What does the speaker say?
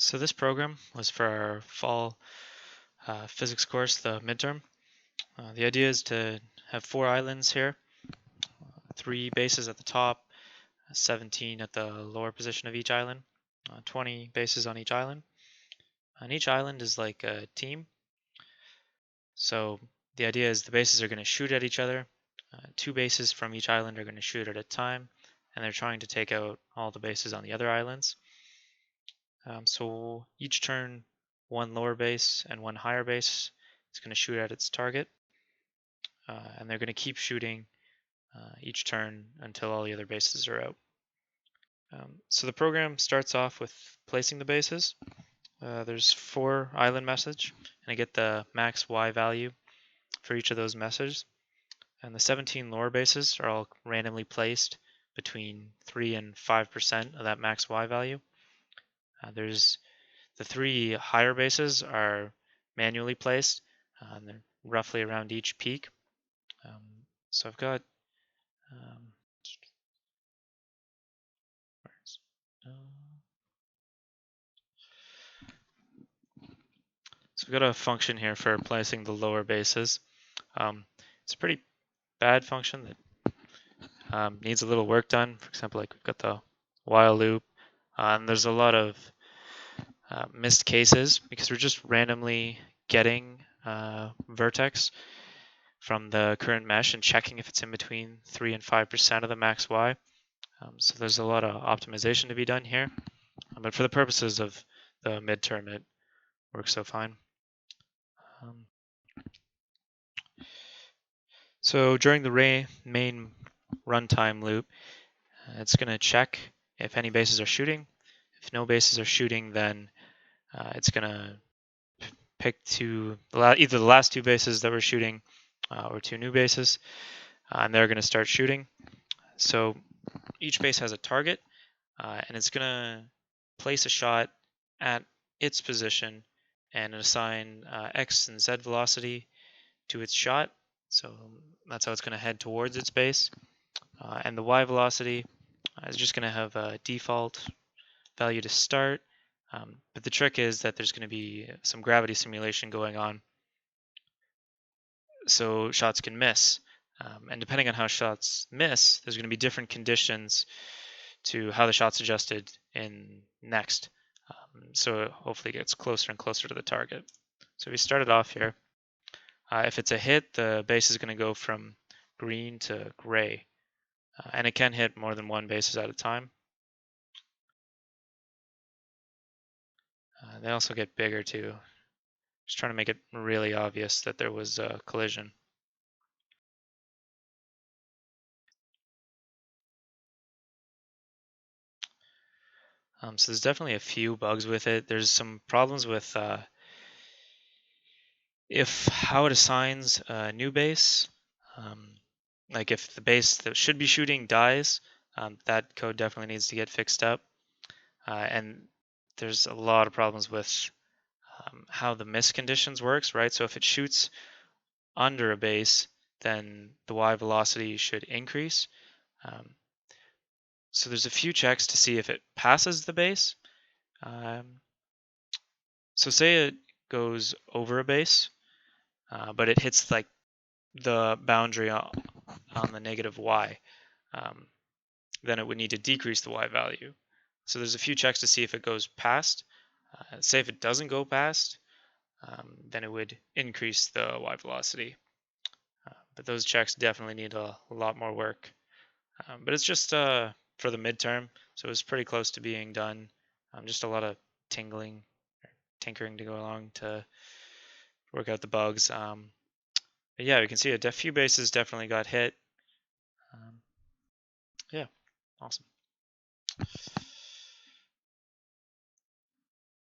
So this program was for our fall physics course, the midterm. The idea is to have 4 islands here, 3 bases at the top, 17 at the lower position of each island, 20 bases on each island. And each island is like a team. So the idea is the bases are going to shoot at each other. 2 bases from each island are going to shoot at a time, and they're trying to take out all the bases on the other islands. So each turn, 1 lower base and 1 higher base is going to shoot at its target. And they're going to keep shooting each turn until all the other bases are out. So the program starts off with placing the bases. There's 4 island message, and I get the max Y value for each of those messages. And the 17 lower bases are all randomly placed between 3 and 5% of that max Y value. There's the 3 higher bases are manually placed, and they're roughly around each peak. So I've got so we've got a function here for placing the lower bases. It's a pretty bad function that needs a little work done. For example, like we've got the while loop, and there's a lot of missed cases because we're just randomly getting vertex from the current mesh and checking if it's in between 3 and 5% of the max Y. So there's a lot of optimization to be done here, but for the purposes of the midterm, it works so fine. So during the main runtime loop, it's going to check if any bases are shooting. If no bases are shooting, then it's going to pick either the last 2 bases that were shooting or 2 new bases, and they're going to start shooting. So each base has a target, and it's going to place a shot at its position and assign X and Z velocity to its shot. So that's how it's going to head towards its base. And the Y velocity is just going to have a default value to start. But the trick is that there's going to be some gravity simulation going on, so shots can miss. And depending on how shots miss, there's going to be different conditions to how the shot's adjusted in next. So it hopefully gets closer and closer to the target. So we started off here. If it's a hit, the base is going to go from green to gray. And it can hit more than 1 bases at a time. They also get bigger too. Just trying to make it really obvious that there was a collision. So there's definitely a few bugs with it. There's some problems with how it assigns a new base. Like if the base that should be shooting dies, that code definitely needs to get fixed up. And there's a lot of problems with how the miss conditions works, right? So if it shoots under a base, then the Y velocity should increase. So there's a few checks to see if it passes the base. So say it goes over a base, but it hits like the boundary on the negative Y, then it would need to decrease the Y value. So there's a few checks to see if it goes past. Say if it doesn't go past, then it would increase the Y velocity. But those checks definitely need a lot more work. But it's just for the midterm, so it's pretty close to being done. Just a lot of tinkering to go along to work out the bugs. But yeah, we can see a few bases definitely got hit. Yeah, awesome.